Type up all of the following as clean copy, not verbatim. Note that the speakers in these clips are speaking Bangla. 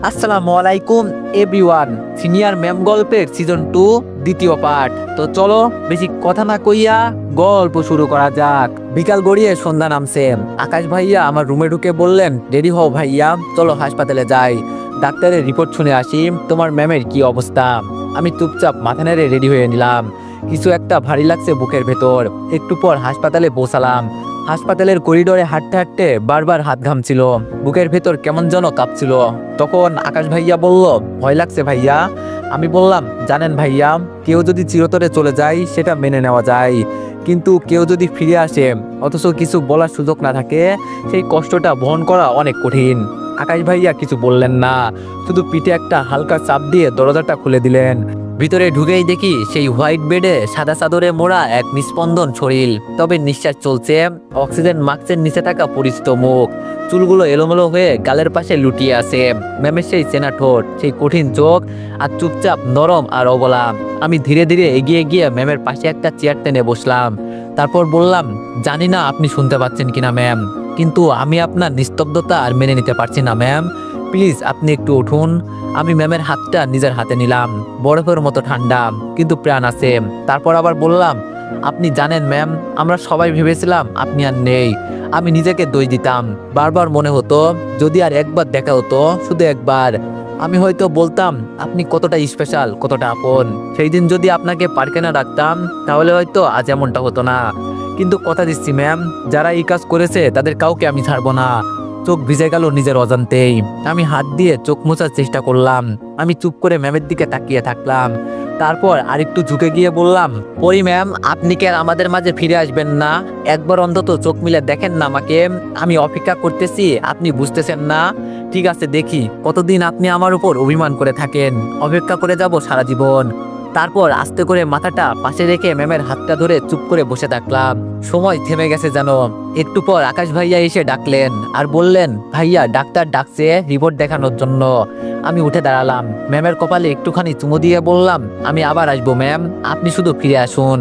আসসালামু আলাইকুম এভরিওয়ান। সিনিয়র ম্যাম গল্পের সিজন 2 দ্বিতীয় পার্ট। তো চলো বেশি কথা না কইয়া গল্প শুরু করা যাক। বিকাল গড়িয়ে সন্ধ্যা নামছে। আকাশ ভাইয়া আমার রুমে ঢুকে বললেন, রেডি হও ভাইয়া, চলো হাসপাতালে যাই, ডাক্তারের রিপোর্ট শুনে আসি, তোমার ম্যামের কি অবস্থা। আমি চুপচাপ মাথা নেড়ে রেডি হয়ে নিলাম। কিছু একটা ভারী লাগছে বুকের ভেতর। একটু পর হাসপাতালে পৌঁছালাম। হাসপাতালের করিডোরে হাঁটতে হাঁটতে বারবার হাত ঘামছিল, বুকের ভেতর কেমন যেন কাঁপছিল। তখন আকাশ ভাইয়া বলল, ভয় লাগছে ভাইয়া। আমি বললাম, জানেন ভাইয়া, কেউ যদি চিরতরে চলে যায় সেটা মেনে নেওয়া যায়, কিন্তু কেউ যদি ফিরে আসে অথচ কিছু বলার সুযোগ না থাকে, সেই কষ্টটা বহন করা অনেক কঠিন। আকাশ ভাইয়া কিছু বললেন না, শুধু পিঠে একটা হালকা চাপ দিয়ে দরজাটা খুলে দিলেন। ভিতরে ঢুকেই দেখি সেই হোয়াইট বেডে সাদা চাদরে মোড়া এক নিস্পন্দন শরীর, তবে নিঃশ্বাস চলছে। অক্সিজেন মাস্কের নিচে থাকা পরিচিত মুখ, চুলগুলো এলোমেলো হয়ে গালের পাশে লুটিয়ে আছে। ম্যামের সেই চেনা ঠোঁট, সেই কঠিন চোখ, আর চুপচাপ নরম আর অবলা। আমি ধীরে ধীরে এগিয়ে গিয়ে ম্যামের পাশে একটা চেয়ার টেনে বসলাম। তারপর বললাম, জানি না আপনি শুনতে পাচ্ছেন কিনা ম্যাম, কিন্তু আমি আপনার নিস্তব্ধতা আর মেনে নিতে পারছি না ম্যাম। প্লিজ আপনি একটু উঠুন। আমি ম্যামের হাতটা নিজের হাতে নিলাম, বরফের মতো ঠান্ডা, কিন্তু প্রাণ আছে। তারপর আবার বললাম, আপনি জানেন ম্যাম, আমরা সবাই ভেবেছিলাম আপনি আর নেই। আমি নিজেকে দোষ দিতাম। বারবার মনে হতো যদি আর একবার দেখা হতো, শুধু একবার, আমি হয়তো বলতাম আপনি কতটা স্পেশাল, কতটা আপন। সেই দিন যদি আপনাকে পার্কে না রাখতাম, তাহলে হয়তো আজ এমনটা হতো না। কিন্তু কথা দিচ্ছি ম্যাম, যারা এই কাজ করেছে তাদের কাউকে আমি ছাড়বো না। চোখ ভিজে গেল নিজের অজান্তেই। আমি হাত দিয়ে চোখ মোছার চেষ্টা করলাম। আমি চুপ করে ম্যামের দিকে তাকিয়ে থাকলাম। তারপর আরেকটু ঝুঁকে গিয়ে বললাম, ওই ম্যাম, আপনি কি আর আমাদের মাঝে ফিরে আসবেন না? একবার অন্তত চোখ মিলে দেখেন না আমাকে। আমি অপেক্ষা করতেছি, আপনি বুঝতেছেন না? ঠিক আছে, দেখি কতদিন আপনি আমার উপর অভিমান করে থাকেন। অপেক্ষা করে যাব সারা জীবন। তারপর আস্তে করে মাথাটা পাশে রেখে ম্যামের হাতটা ধরে চুপ করে বসে থাকলাম। সময় থেমে গেছে যেন। একটু পর আকাশ ভাইয়া এসে ডাকলেন আর বললেন, ভাইয়া ডাক্তার ডাকছে রিপোর্ট দেখানোর জন্য। আমি উঠে দাঁড়ালাম, ম্যামের কপালে একটুখানি চুমু দিয়ে বললাম, আমি আবার আসবো ম্যাম, আপনি শুধু ফিরে আসুন।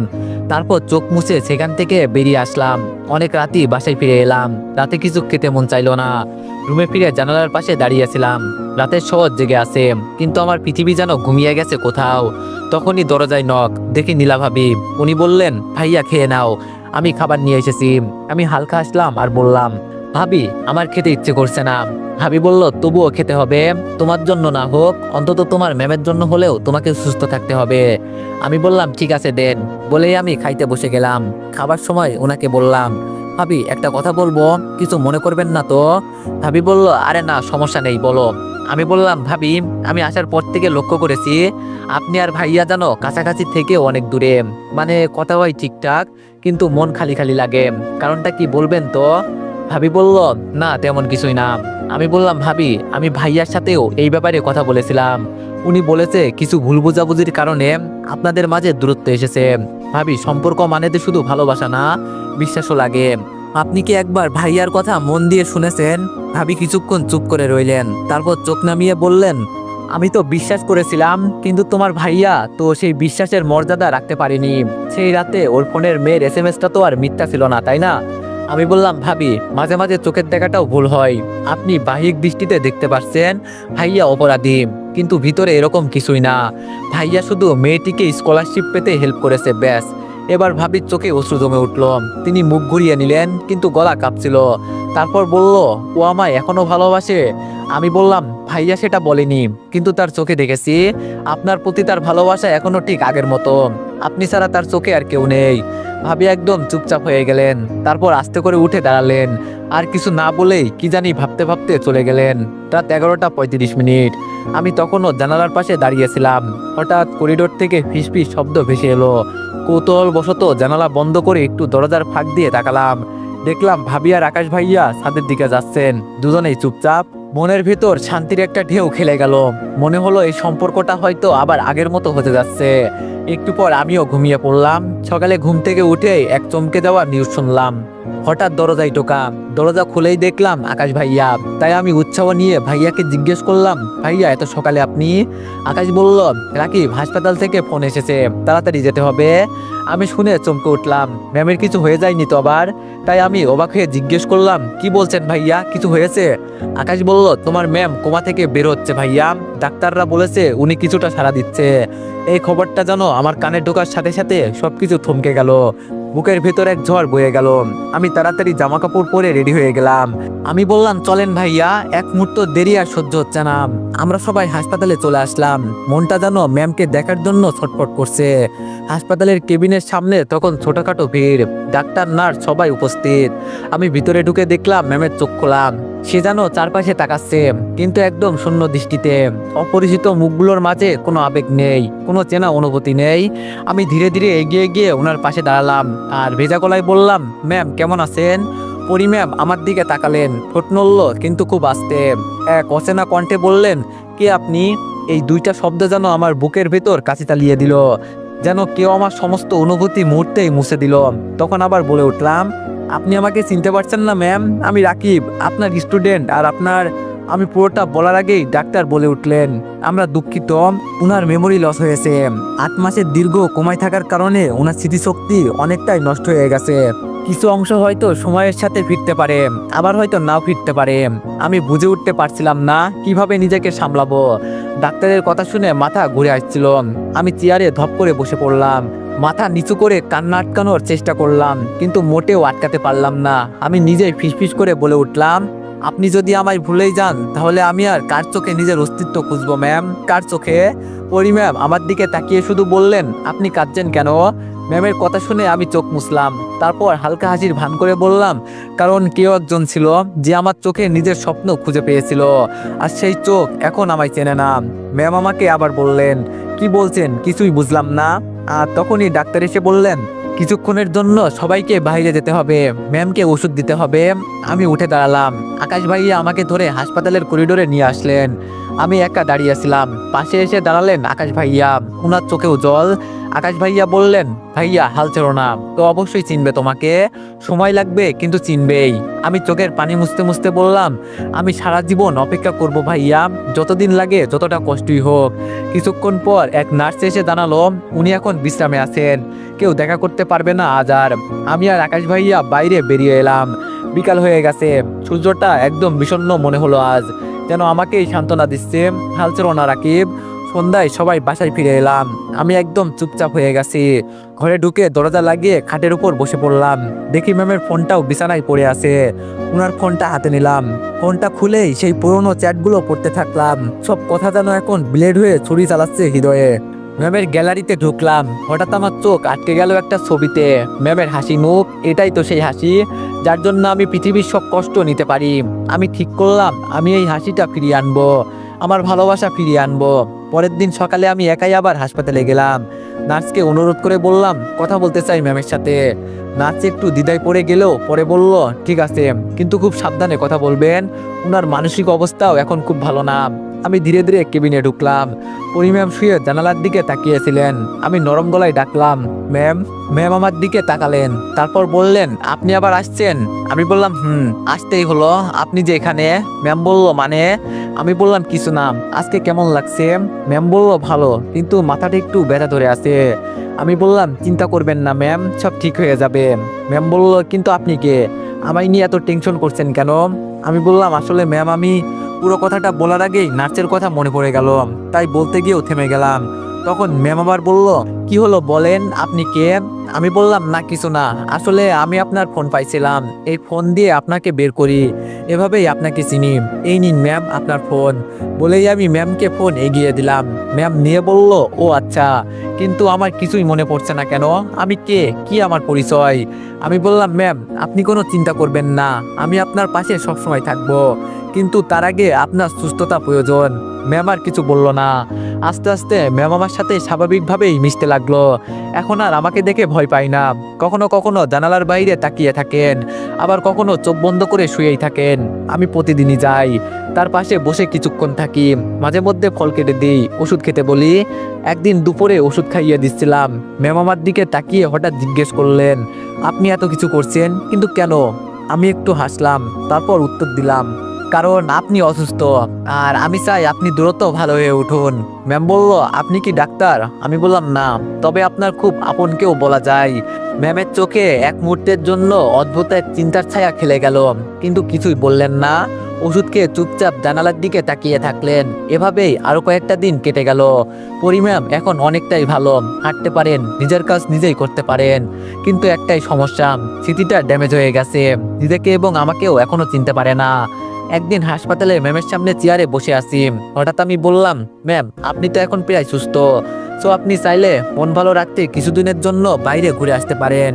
তারপর চোখ মুছে সেখান থেকে বেরিয়ে আসলাম। অনেক রাতেই বাসায় ফিরে এলাম। রাতে কিছু খেতে মন চাইলো না। রুমে ফিরে জানালার পাশে দাঁড়িয়েছিলাম। রাতের শহর জেগে আছে, কিন্তু আমার পৃথিবী যেন ঘুমিয়ে গেছে কোথাও। তখনই দরজায় নক, দেখি নীলা ভাবি। উনি বললেন, ভাইয়া খেয়ে নাও, আমি খাবার নিয়ে এসেছি। আমি হালকা হাসলাম আর বললাম, ভাবি আমার খেতে ইচ্ছে করছে না। ভাবি বলল, তবুও খেতে হবে, তোমার জন্য না হোক, অন্তত তোমার ম্যামের জন্য হলেও তোমাকে সুস্থ থাকতে হবে। আমি বললাম, ঠিক আছে দেন, বলেই আমি খাইতে বসে গেলাম। খাবার সময় ওনাকে বললাম, ভাবি একটা কথা বলবো, কিছু মনে করবেন না তো? ভাবি বলল, আরে না, সমস্যা নেই, বলো। আমি বললাম, ভাবি আমি আসার পর থেকে লক্ষ্য করেছি আপনি আর ভাইয়া যেন কাছাকাছি থেকে অনেক দূরে। মানে কথা হয় ঠিকঠাক, কিন্তু মন খালি খালি লাগে। কারণটা কি বলবেন তো? ভাবি বলল, না তেমন কিছুই না। আমি বললাম, ভাবি আমি ভাইয়ার সাথেও এই ব্যাপারে কথা বলেছিলাম। উনি বলেছে কিছু ভুল বোঝাবুঝির কারণে আপনাদের মাঝে দূরত্ব এসেছে। ভাবি সম্পর্ক মানে তো শুধু ভালোবাসা না, বিশ্বাসও লাগে। আপনি কি একবার ভাইয়ার কথা মন দিয়ে শুনেছেন? ভাবি কিছুক্ষণ চুপ করে রইলেন, তারপর চোখ নামিয়ে বললেন, আমি তো বিশ্বাস করেছিলাম, কিন্তু তোমার ভাইয়া তো সেই বিশ্বাসের মর্যাদা রাখতে পারেনি। সেই রাতে ওর ফোনের মেয়ের এসএমএসটা তো আর মিথ্যা ছিল না, তাই না? আমি বললাম, ভাবি মাঝে মাঝে চোখের দেখাটাও ভুল হয়। আপনি বাহ্যিক দৃষ্টিতে দেখতে পাচ্ছেন ভাইয়া অপরাধী, কিন্তু ভিতরে এরকম কিছুই না। ভাইয়া শুধু মেয়েটিকে স্কলারশিপ পেতে হেল্প করেছে, ব্যাস। এবার ভাবির চোখে অশ্রু জমে উঠল। তিনি মুখ ঘুরিয়ে নিলেন, কিন্তু গলা কাঁপছিল। তারপর বলল, ও আমায় এখনো ভালোবাসে? আমি বললাম, ভাইয়া সেটা বলেনি, কিন্তু তার চোখে দেখেছি আপনার প্রতি তার ভালোবাসা এখনো ঠিক আগের মতো। আপনি ছাড়া তার চোখে আর কেউ নেই। ভাবি একদম চুপচাপ হয়ে গেলেন। তারপর আস্তে করে উঠে দাঁড়ালেন, আর কিছু না বলেই কি জানি ভাবতে ভাবতে চলে গেলেন। রাত 11টা 35 মিনিট। আমি তখনও জানালার পাশে দাঁড়িয়েছিলাম। হঠাৎ করিডোর থেকে ফিসফিস শব্দ ভেসে এলো। কৌতূহল বশত জানালা বন্ধ করে একটু দরজার ফাঁক দিয়ে তাকালাম। দেখলাম ভাবি আর আকাশ ভাইয়া ছাদের দিকে যাচ্ছেন, দুজনেই চুপচাপ। মনের ভিতর শান্তির একটা ঢেউ খেলে গেল। মনে হলো এই সম্পর্কটা হয়তো আবার আগের মতো হতে যাচ্ছে। একটু পর আমিও ঘুমিয়ে পড়লাম। সকালে ঘুম থেকে উঠে এক চমকে যাওয়া নিউজ শুনলাম। হঠাৎ দরজায় টোকা। দরজা খুলেই দেখলাম আকাশ ভাইয়া। তাই আমি উৎসাহ নিয়ে ভাইয়াকে জিজ্ঞেস করলাম, ভাইয়া এত সকালে আপনি? আকাশ বলল, রাকিব হাসপাতাল থেকে ফোন এসেছে, তাড়াতাড়ি যেতে হবে। আমি শুনে চমকে উঠলাম, ম্যামের কিছু হয়ে যায়নি তো আবার? তাই আমি অবাক হয়ে জিজ্ঞেস করলাম, কি বলছেন ভাইয়া, কিছু হয়েছে? আকাশ বলল, বলল, তোমার ম্যাম কোমা থেকে বের হচ্ছে ভাইয়া, ডাক্তাররা বলেছে উনি কিছুটা সাড়া দিচ্ছে। এই খবরটা জানো আমার কানে ঢোকার সাথে সাথে সবকিছু থমকে গেল, বুকের ভেতর এক ঝড় বয়ে গেল। আমি তাড়াতাড়ি জামা কাপড় পরে রেডি হয়ে গেলাম। আমি বললাম, চলেন ভাইয়া, এক মুহূর্ত দেরি আর সহ্য হচ্ছে না। আমরা সবাই হাসপাতালে চলে আসলাম। মনটা যেন ম্যামকে দেখার জন্য ছটফট করছে। হাসপাতালের কেবিনের সামনে তখন ছোটখাটো ভিড়, ডাক্তার নার্স সবাই উপস্থিত। আমি ভিতরে ঢুকে দেখলাম ম্যামের চোখ খোলা, সে যেন চারপাশে তাকাচ্ছে, কিন্তু একদম শূন্য দৃষ্টিতে। অপরিচিত মুখগুলোর মাঝে কোনো আবেগ নেই, কোনো চেনা অনুভূতি নেই। আমি ধীরে ধীরে এগিয়ে গিয়ে ওনার পাশে দাঁড়ালাম আর ভেজা গলায় বললাম, ম্যাম কেমন আছেন? পরি ম্যাম আমার দিকে তাকালেন, ঠোঁট নড়ল কিন্তু খুব আস্তে। এক অচেনা কণ্ঠে বললেন, কে আপনি? এই দুইটা শব্দ যেন আমার বুকের ভেতর কাছে তালিয়ে দিল, যেন কেউ আমার সমস্ত অনুভূতি মুহূর্তেই মুছে দিল। তখন আবার বলে উঠলাম, আপনি আমাকে চিনতে পারছেন না ম্যাম? আমি রাকিব, আপনার স্টুডেন্ট। আর আপনার... আমি পুরোটা বলার আগেই ডাক্তার বলে উঠলেন, আমরা দুঃখিত, ওনার মেমোরি লস হয়েছে। 8 মাসের দীর্ঘ কোমায় থাকার কারণে ওনার স্মৃতিশক্তি অনেকটাই নষ্ট হয়ে গেছে। কিছু অংশ হয়তো সময়ের সাথে ফিরতে পারে, আবার হয়তো নাও ফিরতে পারে। আমি বুঝে উঠতে পারছিলাম না কিভাবে নিজেকে সামলাবো। ডাক্তারের কথা শুনে মাথা ঘুরে আসছিল। আমি চেয়ারে ধপ করে বসে পড়লাম, মাথা নিচু করে কান্না আটকানোর চেষ্টা করলাম, কিন্তু মোটেও আটকাতে পারলাম না। আমি নিজেই ফিসফিস করে বলে উঠলাম, আপনি যদি আমায় ভুলেই যান তাহলে আমি আর কার চোখে নিজের অস্তিত্ব খুঁজবো ম্যাম? কার চোখে? পরি ম্যাম আমার দিকে তাকিয়ে শুধু বললেন, আপনি কাঁদছেন কেন? ম্যামের কথা শুনে আমি চোখ মুছলাম, তারপর হালকা হাসির ভান করে বললাম, কারণ কেউ একজন ছিল যে আমার চোখে নিজের স্বপ্ন খুঁজে পেয়েছিল, আর সেই চোখ এখন আমায় চেনে না। ম্যাম আমাকে আবার বললেন, কি বলছেন? কিছুই বুঝলাম না। আর তখনই ডাক্তার এসে বললেন, কিছুক্ষণের জন্য সবাইকে বাইরে যেতে হবে, ম্যামকে ওষুধ দিতে হবে। আমি উঠে দাঁড়ালাম। আকাশ ভাইয়া আমাকে ধরে হাসপাতালের করিডোরে নিয়ে আসলেন। আমি একা দাঁড়িয়েছিলাম, পাশে এসে দাঁড়ালেন আকাশ ভাইয়া, ওনার চোখেও জল। আকাশ ভাইয়া বললেন, ভাইয়া হাল ছেড়ো না, তো অবশ্যই চিনবে তোমাকে, সময় লাগবে কিন্তু চিনবেই। আমি চোখের পানি মুছতে মুছতে বললাম, আমি সারা জীবন অপেক্ষা করব ভাইয়া, যতদিন লাগে, যতটা কষ্টই হোক। কিছুক্ষণ পর এক নার্স এসে জানালো, উনি এখন বিশ্রামে আছেন, কেউ দেখা করতে পারবে না আজ আর। আমি আর আকাশ ভাইয়া বাইরে বেরিয়ে এলাম। বিকাল হয়ে গেছে, সূর্যটা একদম বিষণ্ণ মনে হলো আজ, যেন আমাকেই সান্ত্বনা দিচ্ছে, হাল ছেড়ো না রাকিব। সন্ধ্যায় সবাই বাসায় ফিরে এলাম। আমি একদম চুপচাপ হয়ে গেছি। ঘরে ঢুকে দরজা লাগিয়ে খাটের উপর বসে পড়লাম। দেখি ম্যামের ফোনটাও বিছানায় পড়ে আছে। ওনার ফোনটা হাতে নিলাম। ফোনটা খুলেই সেই পুরনো চ্যাটগুলো পড়তে থাকলাম। সব কথা যেন এখন ব্লেড হয়ে ছুরি চালাচ্ছে হৃদয়ে। ম্যামের গ্যালারিতে ঢুকলাম, হঠাৎ আমার চোখ আটকে গেল একটা ছবিতে। ম্যামের হাসি মুখ, এটাই তো সেই হাসি যার জন্য আমি পৃথিবীর সব কষ্ট নিতে পারি। আমি ঠিক করলাম, আমি এই হাসিটা ফিরিয়ে আনবো, আমার ভালোবাসা ফিরিয়ে আনবো। পরের দিন সকালে আমি একাই আবার হাসপাতালে গেলাম। নার্সকে অনুরোধ করে বললাম, কথা বলতে চাই ম্যামের সাথে। নার্স একটু দ্বিধায় পড়ে গেলেও পরে বলল, ঠিক আছে, কিন্তু খুব সাবধানে কথা বলবেন, ওনার মানসিক অবস্থাও এখন খুব ভালো না। আমি ধীরে ধীরে কেবিনে ঢুকলাম। পরি ম্যাম শুয়ে জানালার দিকে তাকিয়েছিলেন। আমি নরম গলায় ডাকলাম, ম্যাম। ম্যাম আমার দিকে তাকালেন, তারপর বললেন, আপনি আবার আসছেন? আমি বললাম, আসতেই হলো, আপনি যে এখানে। ম্যাম বলল, মানে? আমি বললাম, কিছু না, আজকে কেমন লাগছে? ম্যাম বলল, ভালো, কিন্তু মাথাটা একটু ব্যথা ধরে আছে। আমি বললাম, চিন্তা করবেন না ম্যাম, সব ঠিক হয়ে যাবে। ম্যাম বলল, কিন্তু আপনি কে? আমায় নিয়ে এত টেনশন করছেন কেন? আমি বললাম, আসলে ম্যাম, আমি... পুরো কথাটা বলার আগেই নার্সের কথা মনে পড়ে গেল, তাই বলতে গিয়েও থেমে গেলাম। তখন ম্যাম আবার বলল, কি হলো বলেন, আপনি কে? আমি বললাম, না কিছু না, আসলে আমি আপনার ফোন পাইছিলাম, এই ফোন দিয়ে আপনাকে বের করি, এভাবেই আপনাকে চিনি। এই নিন ম্যাম আপনার ফোন। বলেই আমি ম্যামকে ফোন এগিয়ে দিলাম। ম্যাম নিয়ে বলল, ও আচ্ছা, কিন্তু আমার কিছুই মনে পড়ছে না কেন, আমি কে, কি আমার পরিচয়? আমি বললাম, ম্যাম আপনি কোনো চিন্তা করবেন না, আমি আপনার পাশে সবসময় থাকবো, কিন্তু তার আগে আপনার সুস্থতা প্রয়োজন। ম্যাম আর কিছু বলল না। আস্তে আস্তে ম্যাম আমার সাথে স্বাভাবিকভাবেই মিশতে লাগলো। এখন আর আমাকে দেখে ভয় পায় না। কখনো কখনো জানালার বাইরে তাকিয়ে থাকেন, আবার কখনো চোখ বন্ধ করে শুয়েই থাকেন। আমি প্রতিদিনই যাই, তার পাশে বসে কিছুক্ষণ থাকি, মাঝে মধ্যে ফল কেটে দিই, ওষুধ খেতে বলি। একদিন দুপুরে ওষুধ খাইয়ে দিচ্ছিলাম, ম্যাম আমার দিকে তাকিয়ে হঠাৎ জিজ্ঞেস করলেন, আপনি এত কিছু করছেন কিন্তু কেন? আমি একটু হাসলাম, তারপর উত্তর দিলাম, কারণ আপনি অসুস্থ, আর আমি চাই আপনি দ্রুত ভালো হয়ে উঠুন। ম্যাম বলল, আপনি কি ডাক্তার? আমি বললাম, না, তবে আপনার খুব আপন কেউ বলা যায়। ম্যামের চোখে এক মুহূর্তের জন্য অদ্ভুত এক চিন্তার ছায়া খেলে গেল, কিন্তু কিছুই বললেন না। ওষুধ খেয়ে চুপচাপ জানালার দিকে তাকিয়ে থাকলেন। এভাবেই আরো কয়েকটা দিন কেটে গেল। পরি ম্যাম এখন অনেকটাই ভালো, হাঁটতে পারেন, নিজের কাজ নিজেই করতে পারেন। কিন্তু একটাই সমস্যা, স্মৃতিটা ড্যামেজ হয়ে গেছে। নিজেকে এবং আমাকেও এখনো চিনতে পারে না। একদিন হাসপাতালে ম্যামের সামনে চেয়ারে বসে আছি, হঠাৎ আমি বললাম, ম্যাম আপনি তো এখন প্রায় সুস্থ, তো আপনি চাইলে মন ভালো রাখতে কিছুদিনের জন্য বাইরে ঘুরে আসতে পারেন।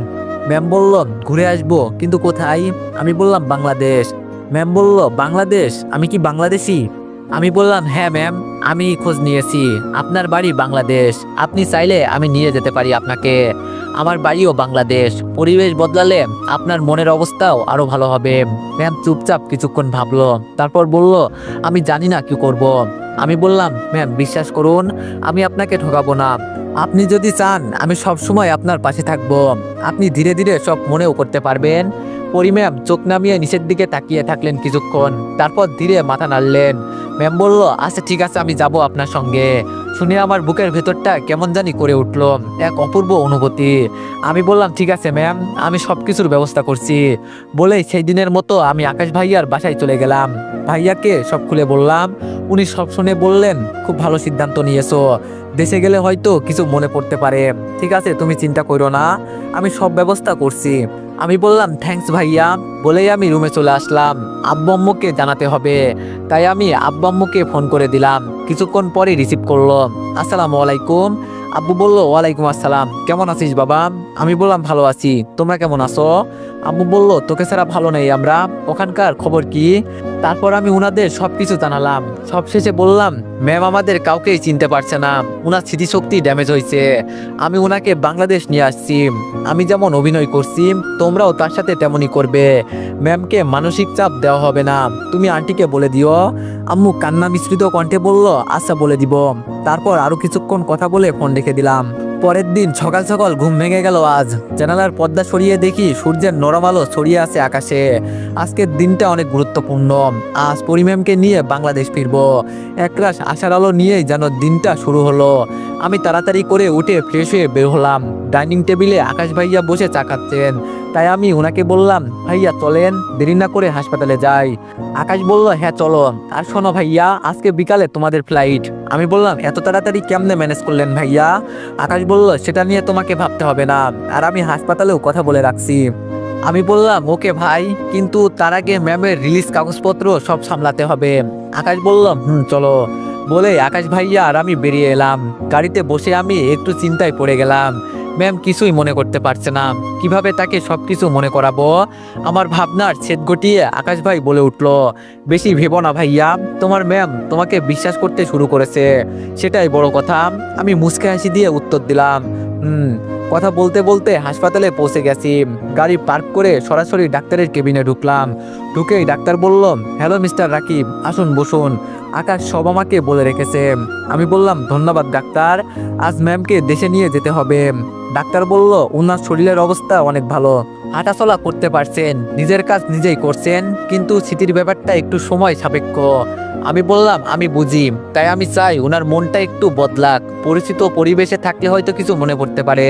ম্যাম বলল, ঘুরে আসবো, কিন্তু কোথায়? আমি বললাম, বাংলাদেশ। ম্যাম বলল, বাংলাদেশ? আমি কি বাংলাদেশি? আমি বললাম, হ্যাঁ ম্যাম, আমি খোঁজ নিয়েছি, আপনার বাড়ি বাংলাদেশ। আপনি চাইলে আমি নিয়ে যেতে পারি আপনাকে। আমার বাড়িও বাংলাদেশ। পরিবেশ বদলালে আপনার মনের অবস্থাও আরো ভালো হবে। ম্যাম চুপচাপ কিছুক্ষণ ভাবলো, তারপর বলল, আমি জানি না কি করব। আমি বললাম, ম্যাম বিশ্বাস করুন, আমি আপনাকে ঠকাবো না। আপনি যদি চান আমি সব সময় আপনার পাশে থাকবো। আপনি ধীরে ধীরে সব মনেও করতে পারবেন। পরি ম্যাম চোখ নামিয়ে নিচের দিকে তাকিয়ে থাকলেন কিছুক্ষণ, তারপর ধীরে মাথা নাড়লেন। ম্যাম বলল, আচ্ছা ঠিক আছে, আমি যাব আপনার সঙ্গে। শুনে আমার বুকের ভেতরটা কেমন জানি করে উঠল, এক অপূর্ব অনুভূতি। আমি বললাম, ঠিক আছে ম্যাম, আমি সব কিছুর ব্যবস্থা করছি। বলেই সেই দিনের মতো আমি আকাশ ভাইয়ার বাসায় চলে গেলাম। ভাইয়াকে সব খুলে বললাম। উনি সব শুনে বললেন, খুব ভালো সিদ্ধান্ত নিয়েছো, দেশে গেলে হয়তো কিছু মনে পড়তে পারে। ঠিক আছে, তুমি চিন্তা করো না, আমি সব ব্যবস্থা করছি। আমি বললাম, থ্যাঙ্কস ভাইয়া। বলেই আমি রুমে চলে আসলাম। আব্বু আম্মুকে জানাতে হবে, তাই আমি আব্বু আম্মুকে ফোন করে দিলাম। কিছুক্ষণ পরে রিসিভ করলো। আসসালামু আলাইকুম। আব্বু বলল, ওয়ালাইকুম আসসালাম, কেমন আছিস বাবা? আমি বললাম, ভালো আছি, তোমরা কেমন আছো? আব্বু বলল, তোকে ছাড়া ভালো নেই আমরা, ওখানকার খবর কি? তারপর আমি উনাদের সবকিছু জানালাম। সবশেষে বললাম, ম্যাম আমাদের কাউকেই চিনতে পারছে না, উনার স্মৃতিশক্তি ড্যামেজ হয়েছে। আমি উনাকে বাংলাদেশ নিয়ে আসছি। আমি যেমন অভিনয় করছি, তোমরাও তার সাথে তেমনই করবে। ম্যামকে মানসিক চাপ দেওয়া হবে না, তুমি আন্টিকে বলে দিও। আম্মু কান্না মিশ্রিত কণ্ঠে বলল, আচ্ছা বলে দিব। তারপর আরো কিছুক্ষণ কথা বলে ফোন রেখে দিলাম। পরের দিন সকাল সকাল ঘুম ভেঙে গেল আজ। জানালার পর্দা সরিয়ে দেখি সূর্যের নরম আলো ছড়িয়ে আছে আকাশে। আজকের দিনটা অনেক গুরুত্বপূর্ণ। আজ পরি ম্যামকে নিয়ে বাংলাদেশ ফিরবো। একরাশ আশার আলো নিয়েই যেন দিনটা শুরু হলো। আমি তাড়াতাড়ি করে উঠে ফ্রেশ হয়ে বের হলাম। ডাইনিং টেবিলে আকাশ ভাইয়া বসে চা খাচ্ছেন, তাই আমি ওনাকে বললাম, ভাইয়া চলেন, দেরি না করে হাসপাতালে যাই। আকাশ বলল, হ্যাঁ চলো। আর শোনো ভাইয়া, আজকে বিকালে তোমাদের ফ্লাইট। আমি বললাম, এত তাড়াতাড়ি কেমনে ম্যানেজ করলেন ভাইয়া? আকাশ বলল, সেটা নিয়ে তোমাকে ভাবতে হবে না, আর আমি হাসপাতালেও কথা বলে রাখছি। আমি বললাম, ওকে ভাই, কিন্তু তার আগে ম্যামের রিলিজ কাগজপত্র সব সামলাতে হবে। আকাশ বলল, চলো। বলে আকাশ ভাইয়া আর আমি বেরিয়ে এলাম। গাড়িতে বসে আমি একটু চিন্তায় পড়ে গেলাম। ম্যাম কিছুই মনে করতে পারছে না, কিভাবে তাকে সবকিছু মনে করাবো? আমার ভাবনার ছেদ ঘটিয়ে আকাশ ভাই বলে উঠল, বেশি ভেবো না ভাইয়া, তোমার ম্যাম তোমাকে বিশ্বাস করতে শুরু করেছে, সেটাই বড় কথা। আমি মুচকি হাসি দিয়ে উত্তর দিলাম, কথা বলতে বলতে হাসপাতালে পৌঁছে গেছি। গাড়ি পার্ক করে সরাসরি ডাক্তারের কেবিনে ঢুকলাম। ঢুকেই ডাক্তার বলল, হ্যালো মিস্টার রাকিব, আসুন বসুন, আকাশ সব আমাকে বলে রেখেছে। আমি বললাম, ধন্যবাদ ডাক্তার, আজ ম্যামকে দেশে নিয়ে যেতে হবে। ডাক্তার বলল, ওনার শরীরের অবস্থা অনেক ভালো, হাঁটাচলা করতে পারছেন, নিজের কাজ নিজেই করছেন, কিন্তু স্মৃতির ব্যাপারটা একটু সময় সাপেক্ষ। আমি বললাম, আমি বুঝি, তাই আমি চাই ওনার মনটা একটু বদলাক, পরিচিত পরিবেশে থাকলে হয়তো কিছু মনে পড়তে পারে।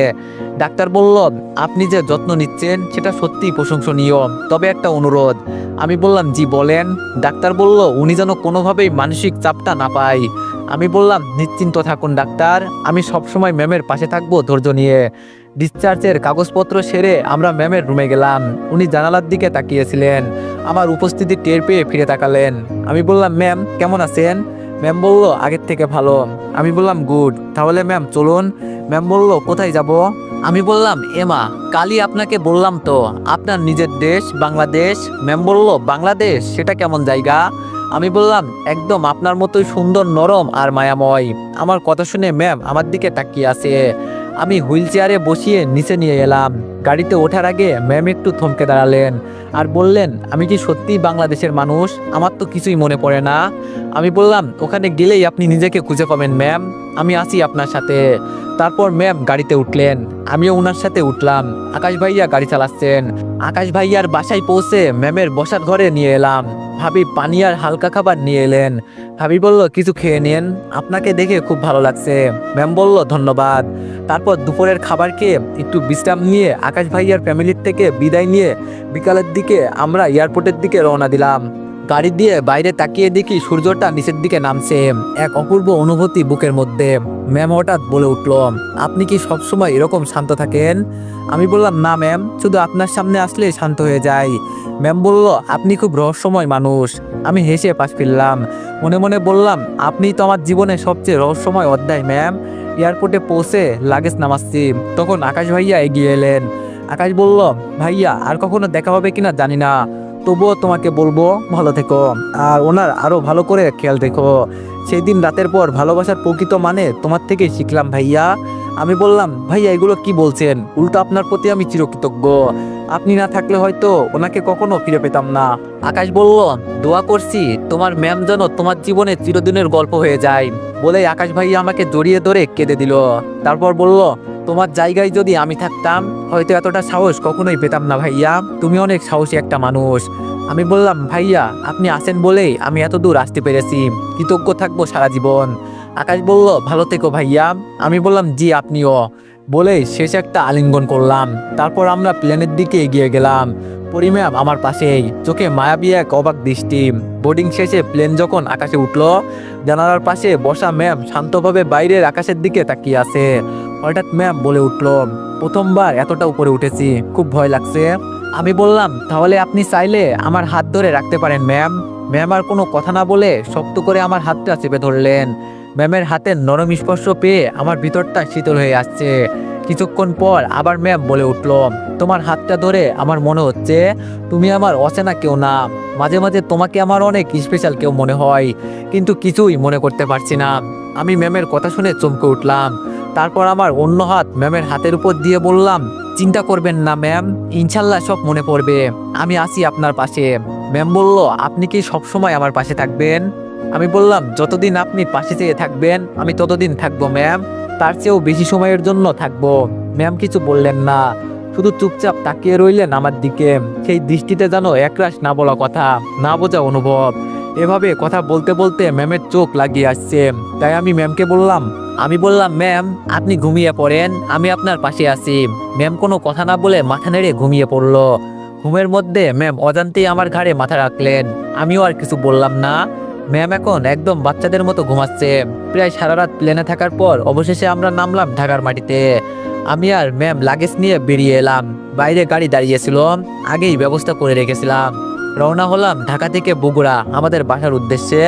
ডাক্তার বলল, আপনি যে যত্ন নিচ্ছেন সেটা সত্যিই প্রশংসনীয়, তবে একটা অনুরোধ। আমি বললাম, জি বলেন। ডাক্তার বলল, উনি যেন কোনোভাবেই মানসিক চাপটা না পায়। আমি বললাম, নিশ্চিন্ত থাকুন ডাক্তার, আমি সবসময় ম্যামের পাশে থাকবো ধৈর্য নিয়ে। ডিসচার্জের কাগজপত্র সেরে আমরা ম্যামের রুমে গেলাম। উনি জানালার দিকে তাকিয়েছিলেন, আমার উপস্থিতি টের পেয়ে ফিরে তাকালেন। আমি বললাম, ম্যাম কেমন আছেন? ম্যাম বলল, আগের থেকে ভালো। আমি বললাম, গুড, তাহলে ম্যাম চলুন। ম্যাম বলল, কোথায় যাব? আমি বললাম, এমা কালই আপনাকে বললাম তো, আপনার নিজের দেশ বাংলাদেশ। ম্যাম বলল, বাংলাদেশ সেটা কেমন জায়গা? আমি বললাম, একদম আপনার মতোই সুন্দর, নরম আর মায়াময়। আমার কথা শুনে ম্যাম আমার দিকে তাকিয়ে আছে। আমি হুইল চেয়ারে বসিয়ে নিচে নিয়ে এলাম। গাড়িতে ওঠার আগে ম্যাম একটু থমকে দাঁড়ালেন আর বললেন, আমি কি সত্যিই বাংলাদেশের মানুষ? আমার তো কিছুই মনে পড়ে না। আমি বললাম, ওখানে গেলেই আপনি নিজেকে খুঁজে পাবেন ম্যাম, আমি আছি আপনার সাথে। তারপর ম্যাম গাড়িতে উঠলেন, আমিও ওনার সাথে উঠলাম। আকাশ ভাইয়া গাড়ি চালাচ্ছেন। আকাশ ভাইয়ার বাসায় পৌঁছে ম্যামের বসার ঘরে নিয়ে এলাম। ভাবি পানি আর হালকা খাবার নিয়ে এলেন। ভাবি বলল, কিছু খেয়ে নিন, আপনাকে দেখে খুব ভালো লাগছে। ম্যাম বলল, ধন্যবাদ। তারপর দুপুরের খাবার খেয়ে একটু বিশ্রাম নিয়ে আকাশ ভাইয়ার ফ্যামিলির থেকে বিদায় নিয়ে বিকালের দিকে আমরা এয়ারপোর্টের দিকে রওনা দিলাম। গাড়ি দিয়ে বাইরে তাকিয়ে দেখি সূর্যটা নিচের দিকে নামছে। এক অপূর্ব অনুভূতি বুকের মধ্যে। ম্যাম হঠাৎ বলে উঠল, আপনি কি সবসময় এরকম শান্ত থাকেন? আমি বললাম, না ম্যাম, শুধু আপনার সামনে আসলে শান্ত হয়ে যায়। ম্যাম বলল, আপনি খুব রহস্যময় মানুষ। আমি হেসে পাশ ফিরলাম, মনে মনে বললাম, আপনি তো আমার জীবনে সবচেয়ে রহস্যময় অধ্যায় ম্যাম। এয়ারপোর্টে পৌঁছে লাগেজ নামাচ্ছি, তখন আকাশ ভাইয়া এগিয়ে এলেন। আকাশ বলল, ভাইয়া আর কখনো দেখা হবে কিনা জানি না, তবুও তোমাকে বলবো ভালো থেকো, আর ওনার আরো ভালো করে খেয়াল রেখো। সেই দিন রাতের পর ভালোবাসার প্রকৃত মানে তোমার থেকেই শিখলাম ভাইয়া। আমি বললাম, ভাইয়া এগুলো কি বলছেন? উল্টো আপনার প্রতি আমি চিরকৃতজ্ঞ। আপনি না থাকলে হয়তো ওনাকে কখনো ফিরে পেতাম না। আকাশ বলল, দোয়া করছি তোমার ম্যাম যেন তোমার জীবনে চিরদিনের গল্প হয়ে যায়। বলেই আকাশ ভাইয়া আমাকে জড়িয়ে ধরে কেঁদে দিল। তারপর বলল, তোমার জায়গায় যদি আমি থাকতাম হয়তো এতটা সাহস কখনোই পেতাম না ভাইয়া। তুমি অনেক সাহসী একটা মানুষ। আমি বললাম, ভাইয়া আপনি আছেন বলেই আমি এত দূর আসতে পেরেছি, কৃতজ্ঞ থাকবো সারা জীবন। আকাশ বলল, ভালো থেকো ভাইয়া। আমি বললাম, জি আপনিও। বলেই শেষে একটা আলিঙ্গন করলাম। তারপর আমরা প্লেনের দিকে এগিয়ে গেলাম। পরি ম্যাম আমার পাশেই, চোখে মায়াবী এক অবাক দৃষ্টি। বোর্ডিং শেষে প্লেন যখন আকাশে উঠলো, জানালার পাশে বসা ম্যাম শান্তভাবে বাইরের আকাশের দিকে তাকিয়ে আছে। হঠাৎ ম্যাম বলে উঠল, প্রথমবার এতটা উপরে উঠেছি, খুব ভয় লাগছে। আমি বললাম, তাহলে আপনি চাইলে আমার হাত ধরে রাখতে পারেন ম্যাম। ম্যাম আর কোনো কথা না বলে শক্ত করে আমার হাতটা চেপে ধরলেন। ম্যামের হাতের নরম স্পর্শ পেয়ে আমার ভিতরটা শীতল হয়ে আসছে। কিছুক্ষণ পর আবার ম্যাম বলে উঠল, তোমার হাতটা ধরে আমার মনে হচ্ছে তুমি আমার অচেনা কেউ না। মাঝে মাঝে তোমাকে আমার অনেক স্পেশাল কেউ মনে হয়, কিন্তু কিছুই মনে করতে পারছি না। আমি ম্যামের কথা শুনে চমকে উঠলাম। তারপর আমার অন্য হাত ম্যামের হাতের উপর দিয়ে বললাম, চিন্তা করবেন না ম্যাম, ইনশাল্লাহ সব মনে পড়বে। আমি আছি আপনার পাশে। ম্যাম বলল, আপনি কি সবসময় আমার পাশে থাকবেন? আমি বললাম, যতদিন আপনি পাশে চেয়ে থাকবেন আমি ততদিন থাকবো ম্যাম, তার চেয়েও বেশি সময়ের জন্য থাকবো। ম্যাম কিছু বললেন না, শুধু চুপচাপ তাকিয়ে রইলেন আমার দিকে। সেই দৃষ্টিতে যেন একরাশ না বলা কথা, না বোঝা অনুভব। এভাবে কথা বলতে বলতে ম্যামের চোখ লাগিয়ে আসছে। তাই আমি ম্যামকে বললাম, ম্যাম আপনি ঘুমিয়ে পড়েন, আমি আপনার পাশে আছি। ম্যাম কোনো কথা না বলে মাথা নেড়ে ঘুমিয়ে পড়লো। ঘুমের মধ্যে ম্যাম অজান্তেই আমার ঘাড়ে মাথা রাখলেন। আমিও আর কিছু বললাম না। ম্যাম এখন একদম বাচ্চাদের মতো ঘুমাচ্ছে। প্রায় সারা রাত প্লেনে থাকার পর অবশেষে আমরা নামলাম ঢাকার মাটিতে। আমি আর ম্যাম লাগেজ নিয়ে বেরিয়ে এলাম। বাইরে গাড়ি দাঁড়িয়েছিল, আগেই ব্যবস্থা করে রেখেছিলাম। রওনা হলাম ঢাকা থেকে বগুড়া আমাদের বাসার উদ্দেশ্যে।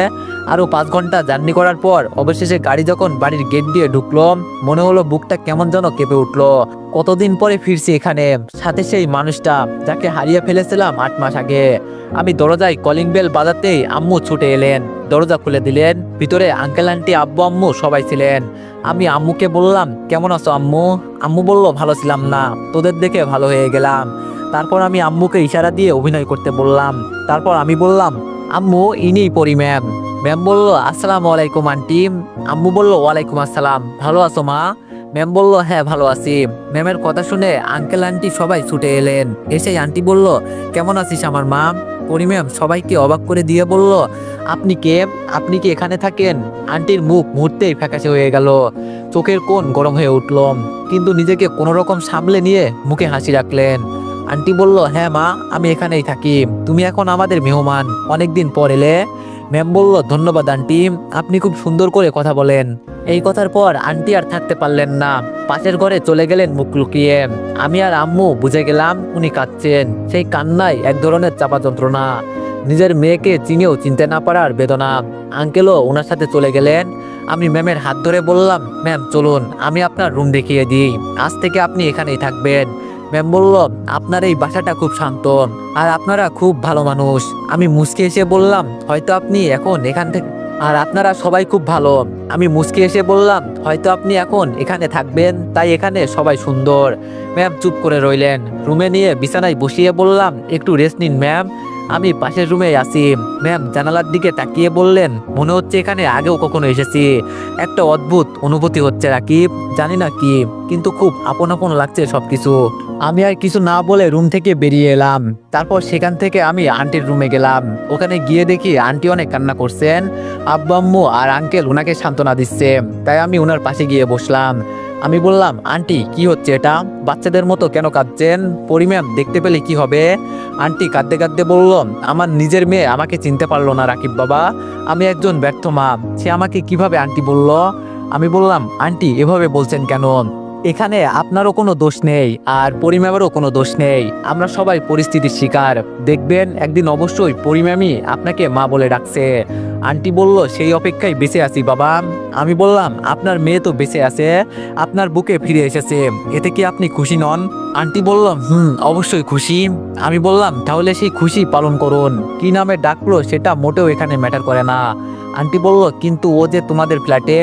আরো 5 ঘন্টা জার্নি করার পর অবশেষে গাড়ি যখন বাড়ির গেট দিয়ে ঢুকলো, মনে হলো বুকটা কেমন যেন কেঁপে উঠলো। কতদিন পরে ফিরছি এখানে, সাথে সেই মানুষটা যাকে হারিয়ে ফেলেছিলাম 8 মাস আগে। আমি দরজায় কলিং বেল বাজাতেই আম্মু ছুটে এলেন, দরজা খুলে দিলেন। ভিতরে আঙ্কেল আন্টি আব্বু আম্মু সবাই ছিলেন। আমি আম্মুকে বললাম, কেমন আছো আম্মু? আম্মু বলল, ভালো ছিলাম না, তোদের দেখে ভালো হয়ে গেলাম। তারপর আমি আম্মুকে ইশারা দিয়ে অভিনয় করতে বললাম। তারপর আমি বললাম, আম্মু ইনিই পরি ম্যাম। ম্যাম বলল, আসসালামু আলাইকুম আন্টি। আম্মু বলল, ওয়ালাইকুম আসসালাম, ভালো আছো মা? ম্যাম বলল, হ্যাঁ ভালো আছি। ম্যামের কথা শুনে আঙ্কেল আন্টি সবাই ছুটে এলেন। এসে আন্টি বলল, কেমন আছিস আমার মা? পরি ম্যাম সবাইকে অবাক করে দিয়ে বলল, আপনি কে? আপনি কি এখানে থাকেন? আন্টির মুখ মুহূর্তেই ফ্যাকাশে হয়ে গেল, চোখের কোণ গরম হয়ে উঠল, কিন্তু নিজেকে কোনো রকম সামলে নিয়ে মুখে হাসি রাখলেন। আন্টি বলল, হ্যাঁ মা, আমি এখানেই থাকি, তুমি এখন আমাদের মেহমান, অনেকদিন পর এলে। ম্যাম বলল, ধন্যবাদ আন্টি, আপনি খুব সুন্দর করে কথা বলেন। এই কথার পর আন্টি আর থাকতে পারলেন না, পাশের ঘরে চলে গেলেন মুখ লুকিয়ে। আমি আর আম্মু বুঝে গেলাম উনি কাঁদছেন। সেই কান্নায় এক ধরনের চাপা যন্ত্রণা, নিজের মেয়েকে চিনেও চিনতে না পারার বেদনা। আঙ্কেলও ওনার সাথে চলে গেলেন। আমি ম্যামের হাত ধরে বললাম, ম্যাম চলুন, আমি আপনার রুম দেখিয়ে দিই, আজ থেকে আপনি এখানেই থাকবেন। ম্যাম বলল, আপনার এই বাসাটা খুব শান্ত, আর আপনারা খুব ভালো মানুষ। আমি মুচকি এসে বললাম, হয়তো আপনি এখন এখান থেকে, আর আপনারা সবাই খুব ভালো। আমি মুচকি এসে বললাম, হয়তো আপনি এখন এখানে থাকবেন, তাই এখানে সবাই সুন্দর। ম্যাম চুপ করে রইলেন। রুমে নিয়ে বিছানায় বসিয়ে বললাম, একটু রেস্ট নিন ম্যাম, আমি পাশের রুমে আছি। ম্যাম জানালার দিকে তাকিয়ে বললেন, মনে হচ্ছে এখানে আগেও কখনো এসেছি। একটা অদ্ভুত অনুভূতি হচ্ছে রাকিব, জানি না কি, কিন্তু খুব আপন আপন লাগছে সবকিছু। আমি আর কিছু না বলে রুম থেকে বেরিয়ে এলাম। তারপর সেখান থেকে আমি আন্টির রুমে গেলাম। ওখানে গিয়ে দেখি আন্টি অনেক কান্না করছেন। আব্বু আম্মু আর আঙ্কেল ওনাকে সান্ত্বনা দিচ্ছে, তাই আমি ওনার পাশে গিয়ে বসলাম। আমি বললাম, আন্টি কি হচ্ছে এটা, বাচ্চাদের মতো কেন কাঁদছেন? পরি ম্যাম দেখতে পেলে কি হবে? আন্টি কাঁদতে কাঁদতে বলল, আমার নিজের মেয়ে আমাকে চিনতে পারলো না রাকিব বাবা, আমি একজন ব্যর্থ মা, সে আমাকে কিভাবে আন্টি বলল? আমি বললাম, আন্টি এভাবে বলছেন কেন? এখানে আপনারও কোনো দোষ নেই আর পরিম্যামেরও কোনো দোষ নেই, আমরা সবাই পরিস্থিতির শিকার। দেখবেন একদিন অবশ্যই পরিম্যামই আপনাকে মা বলে ডাকছে। আন্টি বলল, সেই অপেক্ষায় বেঁচে আছি বাবা। আমি বললাম, আপনার মেয়ে তো বেঁচে আছে, আপনার বুকে ফিরে এসেছে, এতে কি আপনি খুশি নন? আন্টি বলল, অবশ্যই খুশি। আমি বললাম, তাহলে সেই খুশি পালন করুন, কি নামে ডাকলো সেটা মোটেও এখানে ম্যাটার করে না। আন্টি বলল, কিন্তু ও যে তোমাদের ফ্ল্যাটে।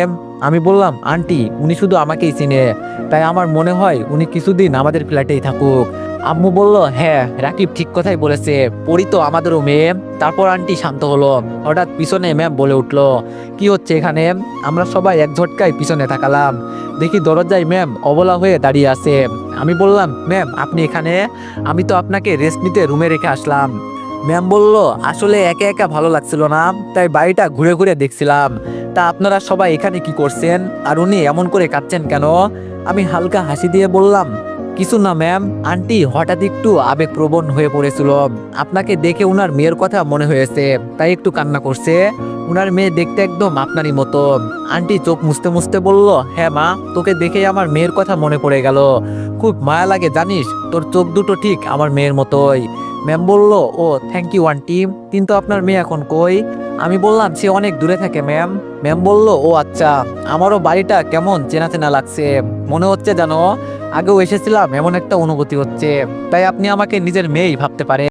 আমি বললাম, আন্টি উনি শুধু আমাকেই চিনে, তাই আমার মনে হয় উনি কিছুদিন আমাদের ফ্ল্যাটেই থাকুক। আম্মু বলল, হ্যাঁ রাকিব ঠিক কথাই বলেছে, পরি তো আমাদেরও মেয়ে। তারপর আন্টি শান্ত হলো। হঠাৎ পিছনে ম্যাম বলে উঠলো, কি হচ্ছে এখানে? আমরা সবাই এক ঝটকায় পিছনে তাকালাম, দেখি দরজায় ম্যাম অবলা হয়ে দাঁড়িয়ে আছে। আমি বললাম, ম্যাম আপনি এখানে? আমি তো আপনাকে রেস্ট নিতে রুমে রেখে আসলাম। ম্যাম বলল, আসলে একা একা ভালো লাগছিল না, তাই বাড়িটা ঘুরে ঘুরে দেখছিলাম। তা আপনারা সবাই এখানে কি করছেন, আর উনি এমন করে কাঁদছেন কেন? আমি হালকা হাসি দিয়ে বললাম, কিছু না ম্যাম, আন্টি হঠাৎ একটু আবেগপ্রবণ হয়ে পড়েছিল, আপনাকে দেখে উনার মেয়ের কথা মনে হয়েছে, তাই একটু কান্না করছে। উনার মেয়ে দেখতে একদম আপনারই মতো। আন্টি চোখ মুছতে মুছতে বলল, হ্যাঁ মা, তোকে দেখেই আমার মেয়ের কথা মনে পড়ে গেল, খুব মায়া লাগে জানিস, তোর চোখ দুটো ঠিক আমার মেয়ের মতোই। ম্যাম বলল, ও থ্যাংক ইউ আন্টি, কিন্তু আপনার মেয়ে এখন কই? আমি বললাম, সে অনেক দূরে থাকে ম্যাম। ম্যাম বলল, ও আচ্ছা, আমারও বাড়িটা কেমন চেনা চেনা লাগছে, মনে হচ্ছে জানো আগেও এসেছিলাম, এমন একটা অনুভূতি হচ্ছে, তাই আপনি আমাকে নিজের মেয়েই ভাবতে পারেন।